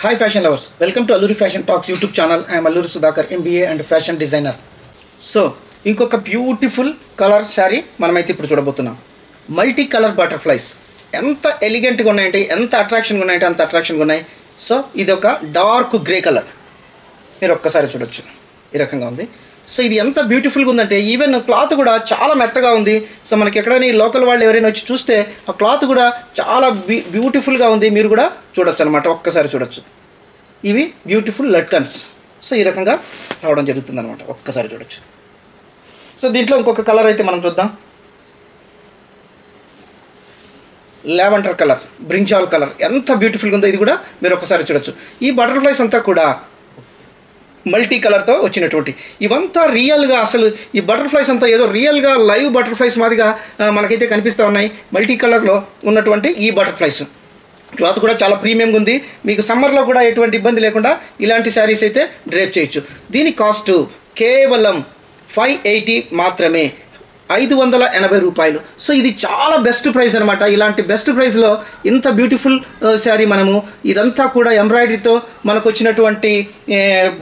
Hi fashion lovers, welcome to Alluri Fashion Talks YouTube channel. I am Alluri Sudhakar, MBA and fashion designer. So, ఇంకొక beautiful colour sari మనమైతే ఇప్పుడు చూడబోతున్నాం. Multi colour butterflies ఎంత ఎలిగెంట్గా ఉన్నాయంటే, ఎంత అట్రాక్షన్గా ఉన్నాయంటే అంత అట్రాక్షన్గా ఉన్నాయి. సో ఇది ఒక డార్క్ గ్రే కలర్, మీరు ఒక్కసారి చూడొచ్చు, ఈ రకంగా ఉంది. సో ఇది ఎంత బ్యూటిఫుల్గా ఉందంటే ఈవెన్ క్లాత్ కూడా చాలా మెత్తగా ఉంది. సో మనకి ఎక్కడైనా లోకల్ వాళ్ళు ఎవరైనా వచ్చి చూస్తే ఆ క్లాత్ కూడా చాలా బ్యూటిఫుల్గా ఉంది. మీరు కూడా చూడొచ్చు అనమాట, ఒక్కసారి చూడొచ్చు. ఇవి బ్యూటిఫుల్ లట్కన్స్. సో ఈ రకంగా రావడం జరుగుతుంది అనమాట, ఒక్కసారి చూడొచ్చు. సో దీంట్లో ఇంకొక కలర్ అయితే మనం చూద్దాం. లావెండర్ కలర్, బ్రింజాల్ కలర్ ఎంత బ్యూటిఫుల్గా ఉందో ఇది కూడా మీరు ఒకసారి చూడొచ్చు. ఈ బటర్ఫ్లైస్ అంతా కూడా మల్టీ కలర్తో వచ్చినటువంటి ఇవంతా రియల్గా, అసలు ఈ బటర్ఫ్లైస్ అంతా ఏదో రియల్గా లైవ్ బటర్ఫ్లైస్ మాదిగా మనకైతే కనిపిస్తూ ఉన్నాయి. మల్టీ కలర్లో ఉన్నటువంటి ఈ బటర్ఫ్లైస్ క్లాత్ కూడా చాలా ప్రీమియంగా ఉంది. మీకు సమ్మర్లో కూడా ఎటువంటి ఇబ్బంది లేకుండా ఇలాంటి శారీస్ అయితే డ్రేప్ చేయొచ్చు. దీని కాస్ట్ కేవలం 580 మాత్రమే, 580 రూపాయలు. సో ఇది చాలా బెస్ట్ ప్రైస్ అనమాట. ఇలాంటి బెస్ట్ ప్రైస్లో ఇంత బ్యూటిఫుల్ శారీ మనము, ఇదంతా కూడా ఎంబ్రాయిడరీతో మనకు వచ్చినటువంటి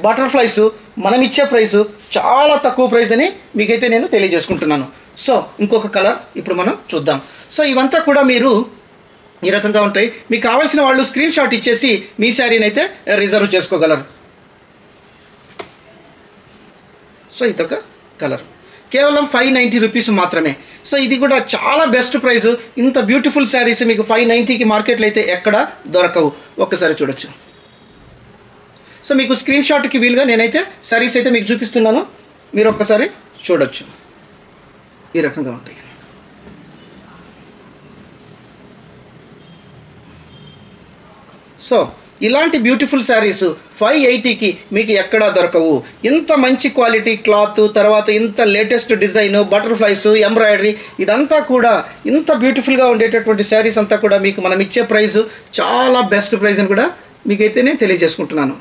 బటర్ఫ్లైస్ మనం ఇచ్చే ప్రైసు చాలా తక్కువ ప్రైస్ అని మీకైతే నేను తెలియజేసుకుంటున్నాను. సో ఇంకొక కలర్ ఇప్పుడు మనం చూద్దాం. సో ఇవంతా కూడా మీరు ఈ రకంగా ఉంటాయి. మీకు కావాల్సిన వాళ్ళు స్క్రీన్ షాట్ ఇచ్చేసి మీ శారీని అయితే రిజర్వ్ చేసుకోగలరు. సో ఇదొక కలర్, కేవలం 590 రూపీస్ మాత్రమే. సో ఇది కూడా చాలా బెస్ట్ ప్రైస్. ఇంత బ్యూటిఫుల్ శారీస్ మీకు 590కి మార్కెట్లో అయితే ఎక్కడ దొరకవు. ఒక్కసారి చూడొచ్చు. సో మీకు స్క్రీన్ షాట్కి వీలుగా నేనైతే శారీస్ అయితే మీకు చూపిస్తున్నాను, మీరు ఒక్కసారి చూడొచ్చు. ఈ రకంగా ఉంటాయి. సో ఇలాంటి బ్యూటిఫుల్ శారీస్ 580కి మీకు ఎక్కడా దొరకవు. ఇంత మంచి క్వాలిటీ క్లాత్, తర్వాత ఇంత లేటెస్ట్ డిజైన్, బటర్ఫ్లైస్, ఎంబ్రాయిడరీ, ఇదంతా కూడా ఇంత బ్యూటిఫుల్గా ఉండేటటువంటి శారీస్ అంతా కూడా మీకు మనం ఇచ్చే ప్రైస్ చాలా బెస్ట్ ప్రైస్ అని కూడా మీకైతే నేను తెలియజేసుకుంటున్నాను.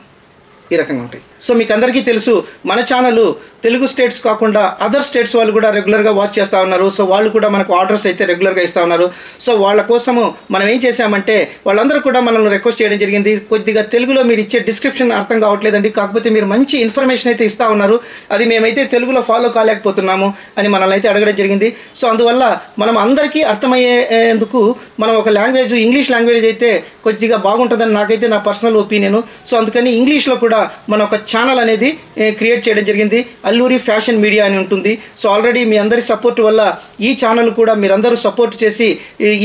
ఈ రకంగా ఉంటాయి. సో మీకు అందరికీ తెలుసు, మన ఛానల్ తెలుగు స్టేట్స్ కాకుండా అదర్ స్టేట్స్ వాళ్ళు కూడా రెగ్యులర్గా వాచ్ చేస్తూ ఉన్నారు. సో వాళ్ళు కూడా మనకు ఆర్డర్స్ అయితే రెగ్యులర్గా ఇస్తూ ఉన్నారు. సో వాళ్ళ కోసము మనం ఏం చేశామంటే, వాళ్ళందరూ కూడా మనల్ని రిక్వెస్ట్ చేయడం జరిగింది, కొద్దిగా తెలుగులో మీరు ఇచ్చే డిస్క్రిప్షన్ అర్థం కావట్లేదండి, కాకపోతే మీరు మంచి ఇన్ఫర్మేషన్ అయితే ఇస్తూ ఉన్నారు, అది మేమైతే తెలుగులో ఫాలో కాలేకపోతున్నాము అని మనల్ని అయితే అడగడం జరిగింది. సో అందువల్ల మనం అందరికీ అర్థమయ్యేందుకు మనం ఒక లాంగ్వేజ్, ఇంగ్లీష్ లాంగ్వేజ్ అయితే కొద్దిగా బాగుంటుందని నాకైతే నా పర్సనల్ ఒపీనియన్. సో అందుకని ఇంగ్లీష్లో కూడా మన ఒక ఛానల్ అనేది క్రియేట్ చేయడం జరిగింది. అల్లూరి ఫ్యాషన్ మీడియా అని ఉంటుంది. సో ఆల్రెడీ మీ అందరి సపోర్ట్ వల్ల ఈ ఛానల్ కూడా మీరందరూ సపోర్ట్ చేసి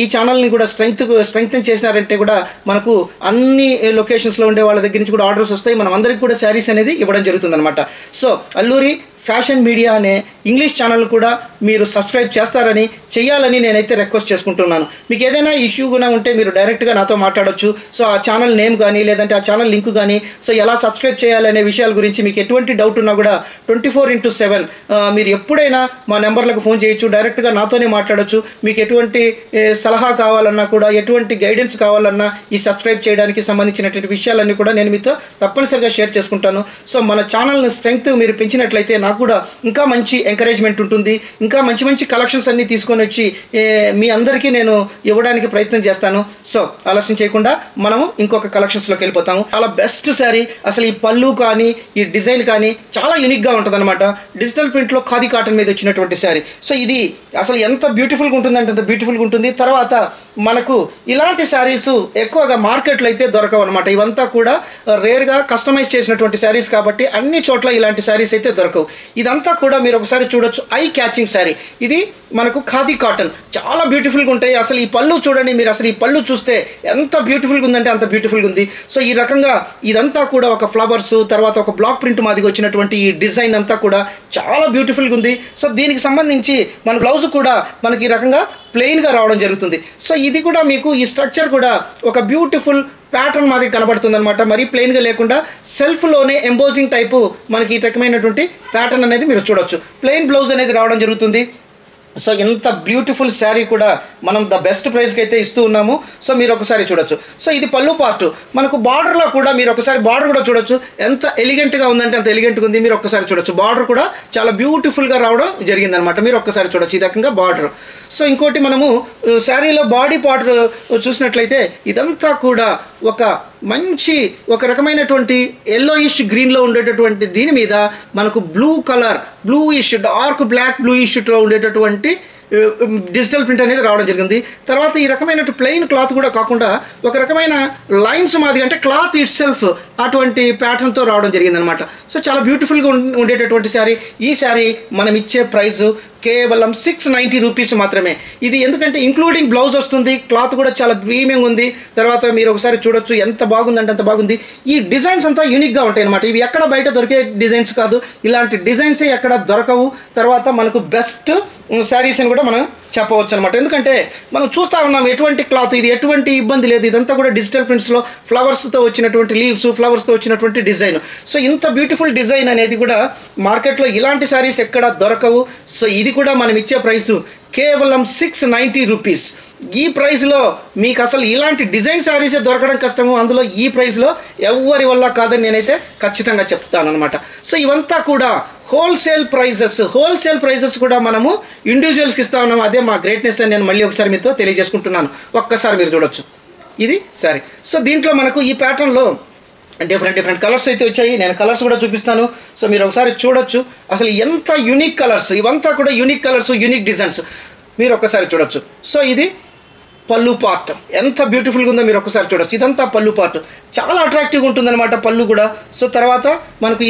ఈ ఛానల్ని కూడా స్ట్రెంగ్తన్ చేసినారంటే కూడా మనకు అన్ని లొకేషన్స్లో ఉండే వాళ్ళ దగ్గర నుంచి కూడా ఆర్డర్స్ వస్తాయి. మనం అందరికీ కూడా శారీస్ అనేది ఇవ్వడం జరుగుతుందన్నమాట. సో అల్లూరి ఫ్యాషన్ మీడియా అనే ఇంగ్లీష్ ఛానల్ కూడా మీరు సబ్స్క్రైబ్ చేస్తారని, చేయాలని నేనైతే రిక్వెస్ట్ చేసుకుంటున్నాను. మీకు ఏదైనా ఇష్యూ కూడా ఉంటే మీరు డైరెక్ట్గా నాతో మాట్లాడవచ్చు. సో ఆ ఛానల్ నేమ్ కానీ, లేదంటే ఆ ఛానల్ లింక్ కానీ, సో ఎలా సబ్స్క్రైబ్ చేయాలనే విషయాల గురించి మీకు ఎటువంటి డౌట్ ఉన్నా కూడా 24/7 మీరు ఎప్పుడైనా మా నెంబర్లకు ఫోన్ చేయొచ్చు, డైరెక్ట్గా నాతోనే మాట్లాడవచ్చు. మీకు ఎటువంటి సలహా కావాలన్నా కూడా, ఎటువంటి గైడెన్స్ కావాలన్నా ఈ సబ్స్క్రైబ్ చేయడానికి సంబంధించినటువంటి విషయాలన్నీ కూడా నేను మీతో తప్పనిసరిగా షేర్ చేసుకుంటాను. సో మన ఛానల్ని స్ట్రెంగ్త్ మీరు పెంచినట్లయితే నాకు కూడా ఇంకా మంచి ఎంకరేజ్మెంట్ ఉంటుంది. ఇంకా మంచి మంచి కలెక్షన్స్ అన్నీ తీసుకొని వచ్చి మీ అందరికీ నేను ఇవ్వడానికి ప్రయత్నం చేస్తాను. సో ఆలస్యం చేయకుండా మనము ఇంకొక కలెక్షన్స్లోకి వెళ్ళిపోతాము. చాలా బెస్ట్ శారీ. అసలు ఈ పళ్ళు కానీ, ఈ డిజైన్ కానీ చాలా యూనిక్గా ఉంటుంది అనమాట. డిజిటల్ ప్రింట్లో ఖాదీ కాటన్ మీద వచ్చినటువంటి శారీ. సో ఇది అసలు ఎంత బ్యూటిఫుల్గా ఉంటుందంటే అంత బ్యూటిఫుల్గా ఉంటుంది. తర్వాత మనకు ఇలాంటి శారీస్ ఎక్కువగా మార్కెట్లో అయితే దొరకవు అనమాట. ఇవంతా కూడా రేర్గా కస్టమైజ్ చేసినటువంటి శారీస్ కాబట్టి అన్ని చోట్ల ఇలాంటి శారీస్ అయితే దొరకవు. ఇదంతా కూడా మీరు ఒకసారి చూడొచ్చు. I catching sari. ఇది మనకు ఖాదీ కాటన్, చాలా బ్యూటిఫుల్గా ఉంటాయి. అసలు ఈ పళ్ళు చూడండి మీరు, అసలు ఈ పళ్ళు చూస్తే ఎంత బ్యూటిఫుల్గా ఉందంటే అంత బ్యూటిఫుల్గా ఉంది. సో ఈ రకంగా ఇదంతా కూడా ఒక ఫ్లవర్స్, తర్వాత ఒక బ్లాక్ ప్రింట్ మాదిగా వచ్చినటువంటి ఈ డిజైన్ అంతా కూడా చాలా బ్యూటిఫుల్గా ఉంది. సో దీనికి సంబంధించి మన బ్లౌజ్ కూడా మనకి ఈ రకంగా ప్లెయిన్గా రావడం జరుగుతుంది. సో ఇది కూడా మీకు ఈ స్ట్రక్చర్ కూడా ఒక బ్యూటిఫుల్ ప్యాటర్న్ మాది కనబడుతుంది అనమాట. మరీ ప్లెయిన్గా లేకుండా సెల్ఫ్లోనే ఎంబోజింగ్ టైపు మనకి ఈ రకమైనటువంటి ప్యాటర్న్ అనేది మీరు చూడొచ్చు. ప్లెయిన్ బ్లౌజ్ అనేది రావడం జరుగుతుంది. సో ఇంత బ్యూటిఫుల్ శారీ కూడా మనం ద బెస్ట్ ప్రైస్కి అయితే ఇస్తూ ఉన్నాము. సో మీరు ఒకసారి చూడొచ్చు. సో ఇది పళ్ళు పార్ట్. మనకు బార్డర్లో కూడా మీరు ఒకసారి బార్డర్ కూడా చూడొచ్చు. ఎంత ఎలిగెంట్గా ఉందంటే అంత ఎలిగెంట్గా ఉంది. మీరు ఒక్కసారి చూడొచ్చు. బార్డర్ కూడా చాలా బ్యూటిఫుల్గా రావడం జరిగిందనమాట. మీరు ఒక్కసారి చూడొచ్చు ఈ రకంగా బార్డర్. సో ఇంకోటి మనము శారీలో బాడీ పార్ట్ చూసినట్లయితే ఇదంతా కూడా ఒక మంచి ఒక రకమైనటువంటి ఎల్లోయిష్ గ్రీన్లో ఉండేటటువంటి దీని మీద మనకు blue colour, bluish dark black బ్లూయిష్లో ఉండేటటువంటి డిజిటల్ ప్రింట్ అనేది రావడం జరిగింది. తర్వాత ఈ రకమైన ప్లెయిన్ క్లాత్ కూడా కాకుండా ఒక రకమైన లైన్స్ మాది అంటే క్లాత్ ఇట్ సెల్ఫ్ అటువంటి ప్యాటర్న్తో రావడం జరిగింది అనమాట. సో చాలా బ్యూటిఫుల్గా ఉండేటటువంటి శారీ. ఈ శారీ మనం ఇచ్చే ప్రైసు కేవలం 690 రూపీస్ మాత్రమే. ఇది ఎందుకంటే ఇంక్లూడింగ్ బ్లౌజ్ వస్తుంది, క్లాత్ కూడా చాలా ప్రీమియం ఉంది. తర్వాత మీరు ఒకసారి చూడొచ్చు ఎంత బాగుందంటే అంత బాగుంది. ఈ డిజైన్స్ అంతా యూనిక్గా ఉంటాయి అనమాట. ఇవి ఎక్కడ బయట దొరికే డిజైన్స్ కాదు, ఇలాంటి డిజైన్సే ఎక్కడ దొరకవు. తర్వాత మనకు బెస్ట్ శారీస్ అని కూడా మనం చెప్పవచ్చు అనమాట. ఎందుకంటే మనం చూస్తూ ఉన్నాం ఎటువంటి క్లాత్, ఇది ఎటువంటి ఇబ్బంది లేదు. ఇదంతా కూడా డిజిటల్ ప్రింట్స్లో ఫ్లవర్స్తో వచ్చినటువంటి లీవ్స్, ఫ్లవర్స్తో వచ్చినటువంటి డిజైన్. సో ఇంత బ్యూటిఫుల్ డిజైన్ అనేది కూడా మార్కెట్లో ఇలాంటి శారీస్ ఎక్కడ దొరకవు. సో ఇది కూడా మనం ఇచ్చే ప్రైసు కేవలం 690 రూపీస్. ఈ ప్రైస్లో మీకు అసలు ఇలాంటి డిజైన్ శారీసే దొరకడం కష్టము. అందులో ఈ ప్రైస్లో ఎవరి వల్ల కాదని నేనైతే ఖచ్చితంగా చెప్తాను అనమాట. సో ఇవంతా కూడా హోల్సేల్ ప్రైజెస్ కూడా మనము ఇండివిజువల్స్కి ఇస్తా ఉన్నాము. అదే మా గ్రేట్నెస్ అని నేను మళ్ళీ ఒకసారి మీతో తెలియజేసుకుంటున్నాను. ఒక్కసారి మీరు చూడొచ్చు ఇది సారీ. సో దీంట్లో మనకు ఈ ప్యాటర్న్లో డిఫరెంట్ కలర్స్ అయితే వచ్చాయి. నేను కలర్స్ కూడా చూపిస్తాను. సో మీరు ఒకసారి చూడొచ్చు అసలు ఎంత యూనిక్ కలర్స్. ఇవంతా కూడా యూనిక్ కలర్స్, యూనిక్ డిజైన్స్ మీరు ఒక్కసారి చూడొచ్చు. సో ఇది పళ్ళు పార్ట్ ఎంత బ్యూటిఫుల్గా ఉందో మీరు ఒక్కసారి చూడొచ్చు. ఇదంతా పళ్ళు పార్ట్ చాలా అట్రాక్టివ్గా ఉంటుందన్నమాట పళ్ళు కూడా. సో తర్వాత మనకు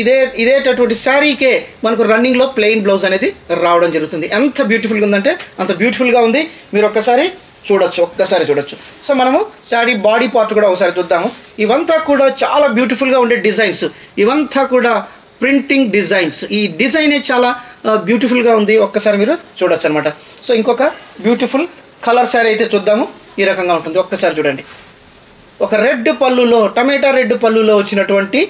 ఇదేటటువంటి శారీకే మనకు రన్నింగ్లో ప్లెయిన్ బ్లౌజ్ అనేది రావడం జరుగుతుంది. ఎంత బ్యూటిఫుల్గా ఉందంటే అంత బ్యూటిఫుల్గా ఉంది. మీరు ఒక్కసారి చూడొచ్చు. సో మనము శారీ బాడీ పార్ట్ కూడా ఒకసారి చూద్దాము. ఇవంతా కూడా చాలా బ్యూటిఫుల్గా ఉండే డిజైన్స్. ఇవంతా కూడా ప్రింటింగ్ డిజైన్స్. ఈ డిజైనే చాలా బ్యూటిఫుల్గా ఉంది. ఒక్కసారి మీరు చూడొచ్చు అనమాట. సో ఇంకొక బ్యూటిఫుల్ కలర్ శారీ అయితే చూద్దాము. ఈ రకంగా ఉంటుంది. ఒక్కసారి చూడండి. ఒక రెడ్ పళ్ళులో, టమాటా రెడ్ పళ్ళులో వచ్చినటువంటి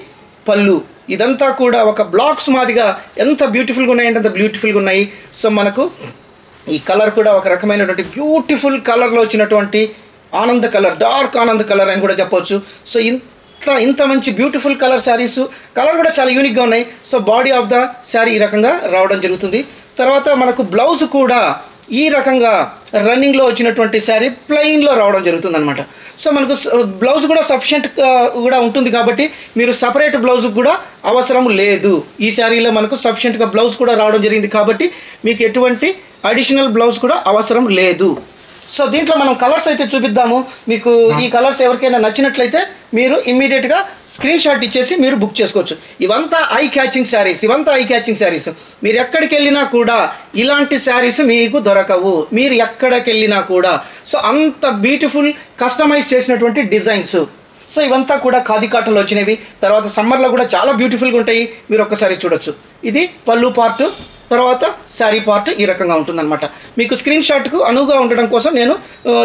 పళ్ళు. ఇదంతా కూడా ఒక బ్లాక్స్ మాదిగా ఎంత బ్యూటిఫుల్గా ఉన్నాయంటే అంత బ్యూటిఫుల్గా ఉన్నాయి. సో మనకు ఈ కలర్ కూడా ఒక రకమైనటువంటి బ్యూటిఫుల్ కలర్లో వచ్చినటువంటి ఆనంద కలర్, డార్క్ ఆనంద కలర్ అని కూడా చెప్పవచ్చు. సో ఇంత మంచి బ్యూటిఫుల్ కలర్ శారీస్, కలర్ కూడా చాలా యూనిక్గా ఉన్నాయి. So body of the sari ఈ రకంగా రావడం జరుగుతుంది. తర్వాత మనకు బ్లౌజ్ కూడా ఈ రకంగా రన్నింగ్లో వచ్చినటువంటి శారీ ప్లెయిన్లో రావడం జరుగుతుంది అనమాట. సో మనకు బ్లౌజ్ కూడా సఫిషియెంట్ కూడా ఉంటుంది కాబట్టి మీరు సపరేట్ బ్లౌజ్ కూడా అవసరం లేదు. ఈ శారీలో మనకు సఫిషియెంట్గా బ్లౌజ్ కూడా రావడం జరిగింది కాబట్టి మీకు ఎటువంటి అడిషనల్ బ్లౌజ్ కూడా అవసరం లేదు. సో దీంట్లో మనం కలర్స్ అయితే చూపిద్దాము. మీకు ఈ కలర్స్ ఎవరికైనా నచ్చినట్లయితే మీరు ఇమ్మీడియట్గా స్క్రీన్ షాట్ ఇచ్చేసి మీరు బుక్ చేసుకోవచ్చు. ఇవంతా ఐ క్యాచింగ్ శారీస్. మీరు ఎక్కడికి వెళ్ళినా కూడా ఇలాంటి శారీస్ మీకు దొరకవు. మీరు ఎక్కడికి వెళ్ళినా కూడా. సో అంత బ్యూటిఫుల్ కస్టమైజ్ చేసినటువంటి డిజైన్స్. సో ఇవంతా కూడా ఖాదీ కాటన్లో వచ్చినవి. తర్వాత సమ్మర్లో కూడా చాలా బ్యూటిఫుల్గా ఉంటాయి. మీరు ఒక్కసారి చూడొచ్చు. ఇది పళ్ళు పార్ట్, తర్వాత శారీ పార్ట్ ఈ రకంగా ఉంటుందన్నమాట. మీకు స్క్రీన్ షాట్కు అనువుగా ఉండడం కోసం నేను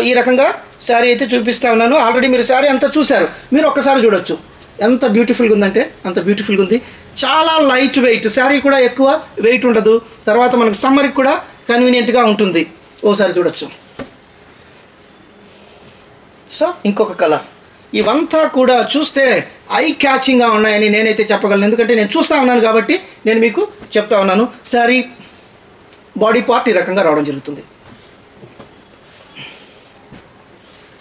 ఈ రకంగా శారీ అయితే చూపిస్తా ఉన్నాను. ఆల్రెడీ మీరు శారీ అంతా చూశారు. మీరు ఒక్కసారి చూడొచ్చు ఎంత బ్యూటిఫుల్గా ఉందంటే అంత బ్యూటిఫుల్గా ఉంది. చాలా లైట్ వెయిట్, శారీ కూడా ఎక్కువ వెయిట్ ఉండదు. తర్వాత మనకు సమ్మర్కి కూడా కన్వీనియంట్గా ఉంటుంది. ఓసారి చూడొచ్చు. సో ఇంకొక కలర్. ఇవంతా కూడా చూస్తే ఐ క్యాచింగ్గా ఉన్నాయని నేనైతే చెప్పగలను. ఎందుకంటే నేను చూస్తూ ఉన్నాను కాబట్టి నేను మీకు చెప్తా ఉన్నాను. శారీ బాడీ పార్ట్ ఈ రకంగా రావడం జరుగుతుంది.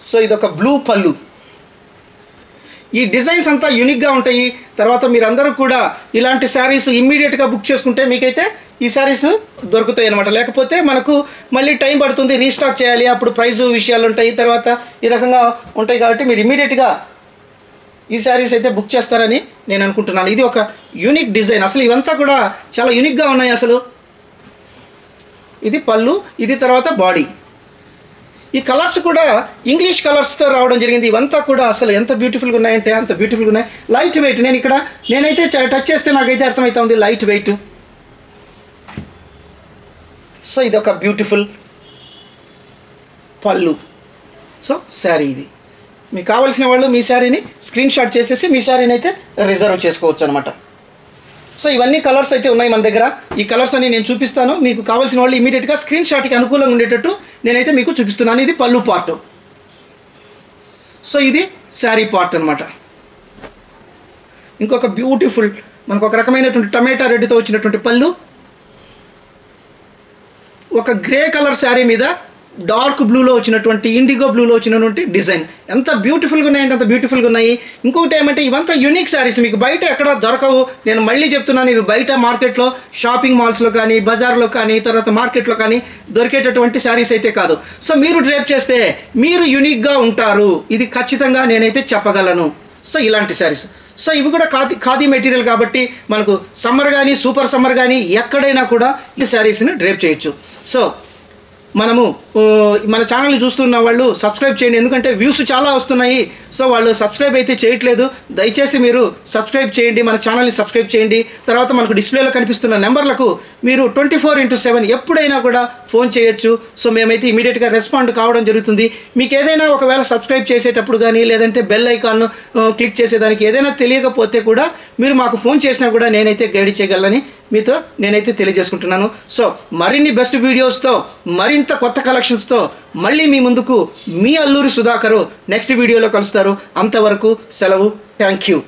సో ఇదొక బ్లూ పళ్ళు. ఈ డిజైన్స్ అంతా యూనిక్గా ఉంటాయి. తర్వాత మీరందరూ కూడా ఇలాంటి శారీస్ ఇమ్మీడియట్గా బుక్ చేసుకుంటే మీకైతే ఈ శారీస్ దొరుకుతాయి అనమాట. లేకపోతే మనకు మళ్ళీ టైం పడుతుంది, రీస్టాక్ చేయాలి, అప్పుడు ప్రైజు విషయాలు ఉంటాయి, తర్వాత ఈ రకంగా ఉంటాయి. కాబట్టి మీరు ఇమ్మీడియట్గా ఈ శారీస్ అయితే బుక్ చేస్తారని నేను అనుకుంటున్నాను. ఇది ఒక యూనిక్ డిజైన్. అసలు ఇవంతా కూడా చాలా యూనిక్గా ఉన్నాయి. అసలు ఇది పళ్ళు, ఇది తర్వాత బాడీ. ఈ కలర్స్ కూడా ఇంగ్లీష్ కలర్స్తో రావడం జరిగింది. ఇవంతా కూడా అసలు ఎంత బ్యూటిఫుల్గా ఉన్నాయంటే అంత బ్యూటిఫుల్గా ఉన్నాయి. Light weight. నేనైతే టచ్ చేస్తే నాకైతే అర్థమవుతా ఉంది లైట్ వెయిట్. సో ఇది ఒక బ్యూటిఫుల్ పళ్ళు. సో శారీ ఇది. మీకు కావాల్సిన వాళ్ళు మీ శారీని స్క్రీన్ షాట్ చేసేసి మీ శారీని అయితే రిజర్వ్ చేసుకోవచ్చు అనమాట. సో ఇవన్నీ కలర్స్ అయితే ఉన్నాయి మన దగ్గర. ఈ కలర్స్ అని నేను చూపిస్తాను. మీకు కావాల్సిన వాళ్ళు ఇమీడియట్గా స్క్రీన్ షాట్కి అనుకూలంగా ఉండేటట్టు నేనైతే మీకు చూపిస్తున్నాను. ఇది పళ్ళు పార్ట్. సో ఇది శారీ పార్ట్ అనమాట. ఇంకొక బ్యూటిఫుల్ మనకు ఒక రకమైనటువంటి టమాటా రెడ్తో వచ్చినటువంటి పళ్ళు, ఒక గ్రే కలర్ శారీ మీద డార్క్ బ్లూలో వచ్చినటువంటి ఇండిగో బ్లూలో వచ్చినటువంటి డిజైన్ ఎంత బ్యూటిఫుల్గా ఉన్నాయంటే అంత బ్యూటిఫుల్గా ఉన్నాయి. ఇంకొకటి ఏమంటే ఇవంతా యూనిక్ శారీస్, మీకు బయట ఎక్కడ దొరకవు. నేను మళ్ళీ చెప్తున్నాను, ఇవి బయట మార్కెట్లో షాపింగ్ మాల్స్లో కానీ బజార్లో కానీ తర్వాత మార్కెట్లో కానీ దొరికేటటువంటి శారీస్ అయితే కాదు. సో మీరు డ్రేప్ చేస్తే మీరు యూనిక్గా ఉంటారు, ఇది ఖచ్చితంగా నేనైతే చెప్పగలను. సో ఇలాంటి శారీస్, సో ఇవి కూడా ఖాదీ మెటీరియల్ కాబట్టి మనకు సమ్మర్ కానీ సూపర్ సమ్మర్ కానీ ఎక్కడైనా కూడా ఈ శారీస్ని డ్రేప్ చేయొచ్చు. సో మనము మన ఛానల్ని చూస్తున్న వాళ్ళు సబ్స్క్రైబ్ చేయండి, ఎందుకంటే వ్యూస్ చాలా వస్తున్నాయి. సో వాళ్ళు సబ్స్క్రైబ్ అయితే చేయట్లేదు, దయచేసి మీరు సబ్స్క్రైబ్ చేయండి, మన ఛానల్ని సబ్స్క్రైబ్ చేయండి. తర్వాత మనకు డిస్ప్లేలో కనిపిస్తున్న నెంబర్లకు మీరు 24/7 ఎప్పుడైనా కూడా ఫోన్ చేయొచ్చు. సో మేమైతే ఇమీడియట్గా రెస్పాండ్ కావడం జరుగుతుంది. మీకు ఏదైనా ఒకవేళ సబ్స్క్రైబ్ చేసేటప్పుడు కానీ లేదంటే బెల్ ఐకాన్ క్లిక్ చేసేదానికి ఏదైనా తెలియకపోతే కూడా మీరు మాకు ఫోన్ చేసినా కూడా నేనైతే గైడ్ చేయగలని మీతో నేనైతే తెలియజేసుకుంటున్నాను. సో మరిన్ని బెస్ట్ వీడియోస్తో మరింత కొత్త కలెక్షన్స్తో మళ్ళీ మీ ముందుకు మీ అల్లూరి సుధాకరు నెక్స్ట్ వీడియోలో కలుస్తారు. అంతవరకు సెలవు. Thank you.